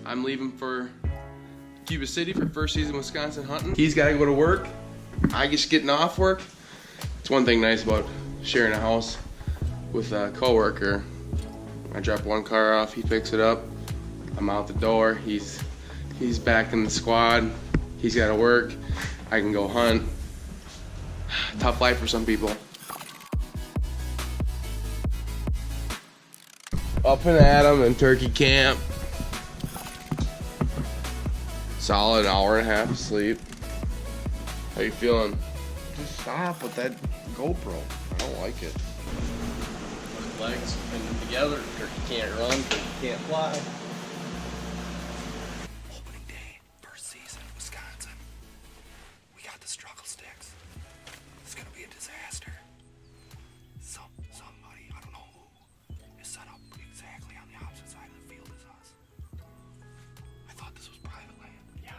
I'm leaving for Cuba City for first season Wisconsin hunting. He's got to go to work. I just getting off work. It's one thing nice about sharing a house with a coworker. I drop one car off, he picks it up. I'm out the door. He's back in the squad. He's got to work. I can go hunt. Tough life for some people. Up and at 'em in turkey camp. Solid hour and a half of sleep. How you feeling? Just stop with that GoPro. I don't like it. Legs bending together. Turkey can't run. Turkey can't fly. Opening day, first season, Wisconsin. We got the struggle sticks. It's gonna be a disaster. Somebody, I don't know who, is set up exactly on the opposite side of the field as us. I thought this was private land. Yeah,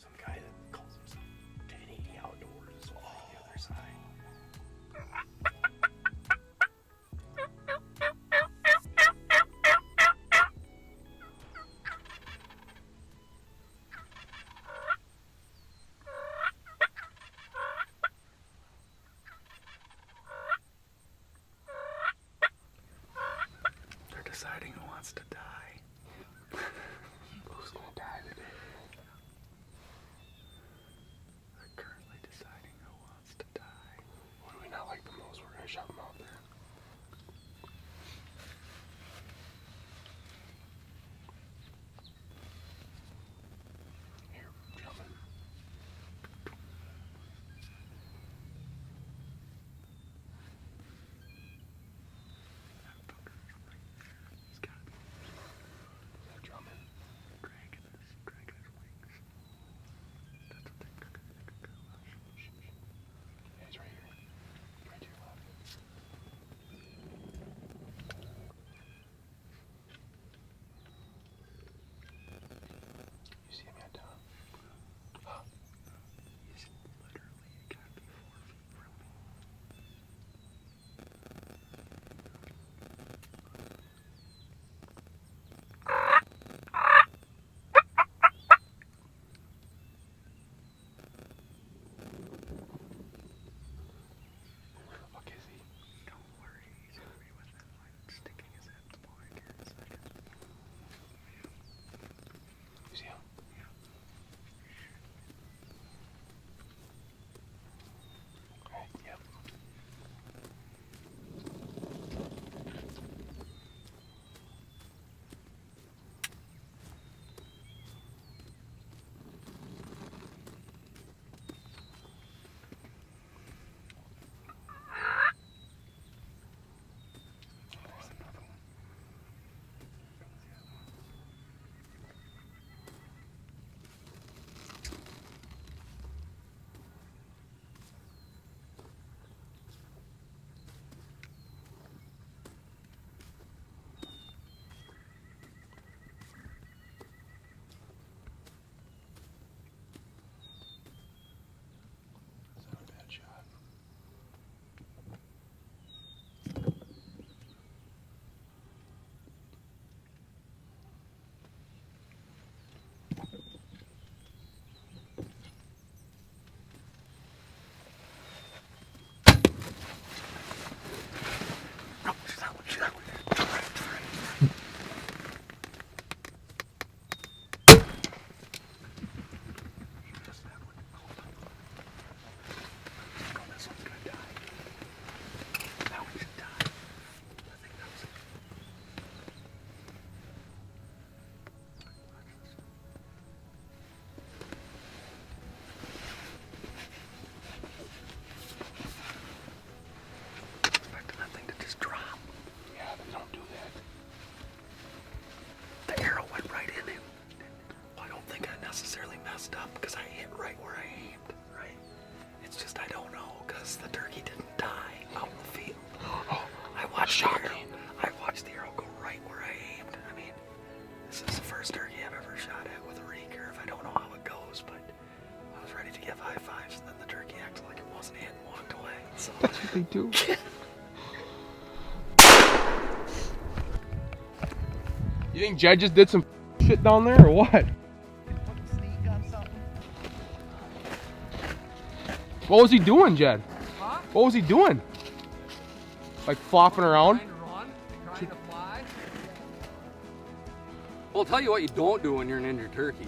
some guy that calls himself Danny Outdoors is over on the other side. They're deciding who wants to die. Who's gonna die today? They're currently deciding who wants to die. What do we not like the most? We're gonna shove them out there. Here, jumping. He's gotta be. Is that drumming? Dragging his wings. That's what they're cooking. Yeah, he's right here. Right to your left. You see him yet, Tom? He's literally gotta be 4 feet from me. Where the fuck is he? Don't worry, he's gonna be within like sticking his head in the ball here in a second. You see him? Yeah. Okay, yep. There's another one. That's not a bad shot. No, she's that one. She's that one. It's all right. It's all right. Just that one. Hold on. Oh, this one's gonna die. That one should die. I think that was it. Watch this. Expecting that thing to just drop. Yeah, they don't do that. The arrow went right in him. I don't think I necessarily messed up because I hit right where I aimed, right? It's just I don't know because the turkey didn't die out in the field. I watched the arrow go right where I aimed. I mean, this is the first turkey I've ever shot at with a recurve. I don't know how it goes, but I was ready to give high fives and then the turkey acted like it wasn't hit and walked away. So that's what they do. You think judges did some shit down there or what? What was he doing, Jed? Huh? What was he doing? Like flopping around? Trying to run, trying to fly. Well, I'll tell you what you don't do when you're an injured turkey.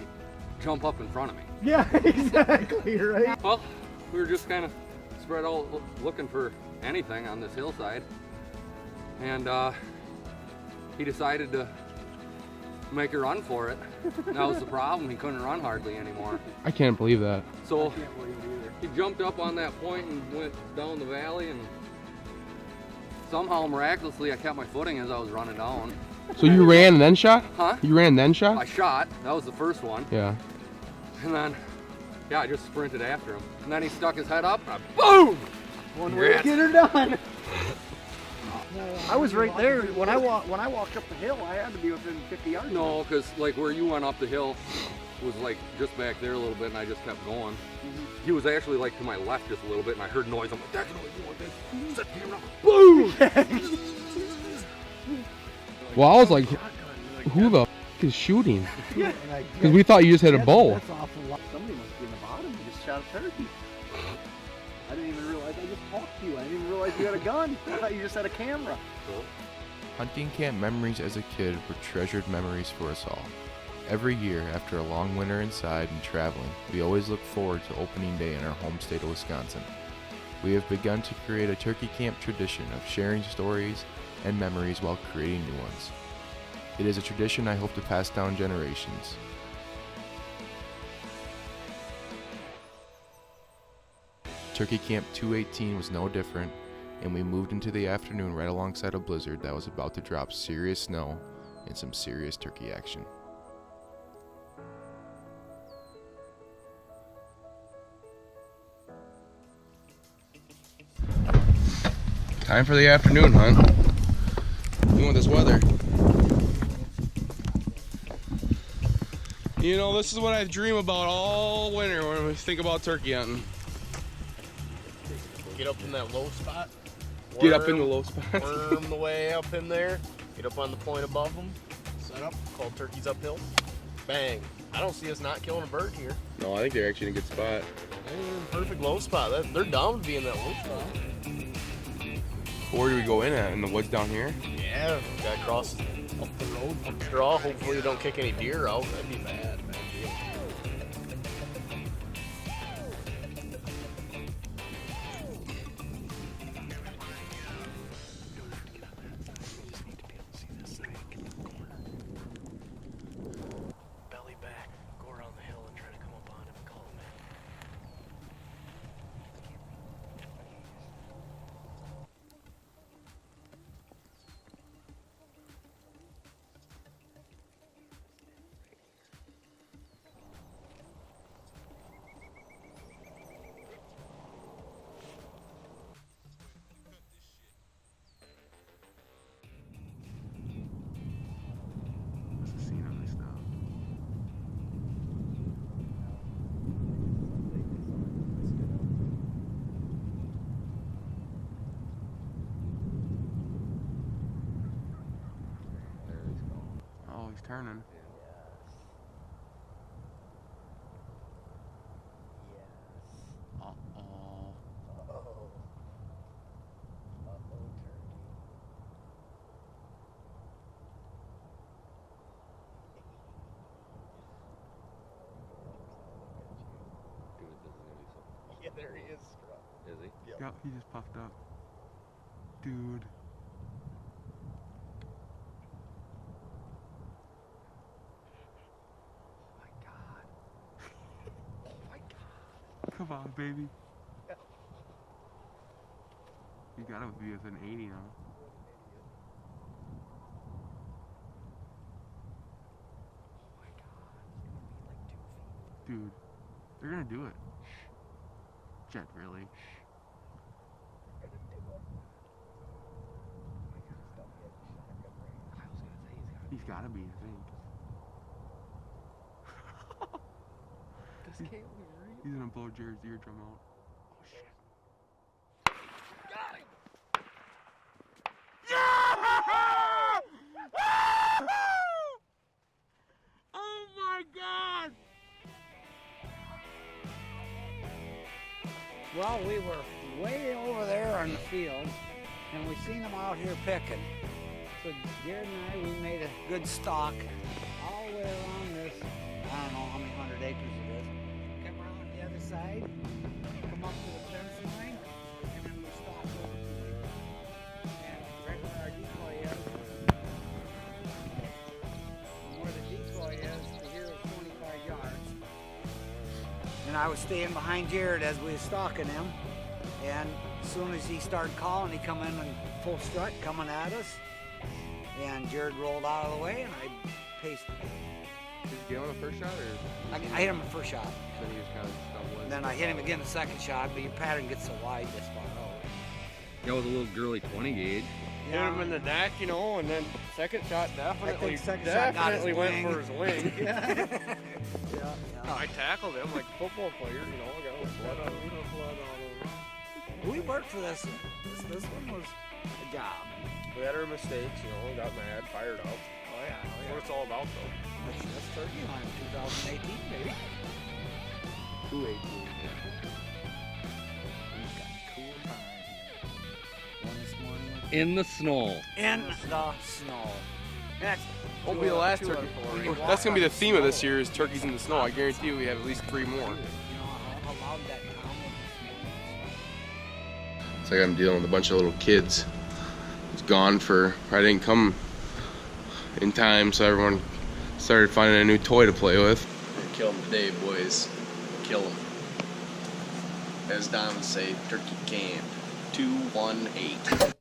Jump up in front of me. Yeah, exactly, right? Well, we were just kind of spread out looking for anything on this hillside. And he decided to make a run for it. That was the problem. He couldn't run hardly anymore. I can't believe that. So he jumped up on that point and went down the valley, and somehow miraculously I kept my footing as I was running down. So you ran and then shot? Huh? You ran and then I shot? shot. That was the first one. Yeah. And then, yeah, I just sprinted after him. And then he stuck his head up, and I, boom! One way to get her done. I was right there when I walked up the hill. I had to be within 50 yards. No, because like where you went up the hill was like just back there a little bit, and I just kept going. He was actually like to my left just a little bit, and I heard noise. I'm like, that's the noise you want, this. Set the camera. Boom! Well, I was like, who the f is shooting? Because we thought you just had a bow. That's awful. Somebody must be in the bottom. You just shot a turkey. I didn't even realize. I just talked to you. I didn't even realize you had a gun. I thought you just had a camera. Hunting camp memories as a kid were treasured memories for us all. Every year, after a long winter inside and traveling, we always look forward to opening day in our home state of Wisconsin. We have begun to create a turkey camp tradition of sharing stories and memories while creating new ones. It is a tradition I hope to pass down generations. Turkey Camp 218 was no different, and we moved into the afternoon right alongside a blizzard that was about to drop serious snow and some serious turkey action. Time for the afternoon hunt. Even with this weather. You know, this is what I dream about all winter when we think about turkey hunting. Get up in that low spot. Get up in the low spot. Worm the way up in there. Get up on the point above them. Set up. Call turkeys uphill. Bang. I don't see us not killing a bird here. No, I think they're actually in a good spot. Perfect low spot. They're down to be in that low spot. Where do we go in at? In the woods down here? Yeah. Gotta cross up the road from straw. Hopefully we don't kick any deer out. That'd be bad. Oh, he's turning. Yeah, there he is. Is he? Yep. Yep, he just puffed up. Dude. Come on, baby. You gotta be within 80 now. Dude, they're gonna do it. Jet, really? He's gotta be, I think. He's gonna blow Jared's eardrum out. Oh shit. Got him! Yeah! Well, we were way over there in the field, and we seen them out here picking. So Jarod and I, we made a good stalk all the way around this, I don't know how many 100 acres it is. Come around the other side, come up to the fence line, and then we stalk over to it. And right where our decoy is, from where the decoy is to here is 25 yards. And I was staying behind Jarod as we was stalking him. And as soon as he started calling, he come in full strut coming at us. And Jarod rolled out of the way and I paced him. Did you get on the first shot or? I hit him the first shot. Then he was kind of stumbling. And then I hit him again the second shot, but your pattern gets so wide this far out. That was a little girly 20 gauge. Hit him in the neck, you know, and then second shot definitely went wing. for his wing. Yeah. I tackled him like a football player, you know. I got a little blood all over. We worked for this. This one was a job. We had our mistakes, you know. Got mad, fired up. Oh yeah. That's what it's all about, though. That's turkey hunt 2018, baby. 218. We've got a cool time here. One this morning. In the snow. In the snow. That's Won't be the last turkey. That's gonna be the theme of this year is turkeys in the snow. I guarantee you we have at least 3 more. You know how loud that town was. It's like I'm dealing with a bunch of little kids. It's gone for, I didn't come in time, so everyone started finding a new toy to play with. We're gonna kill him today, boys. Kill him. As Don would say, turkey camp. 218.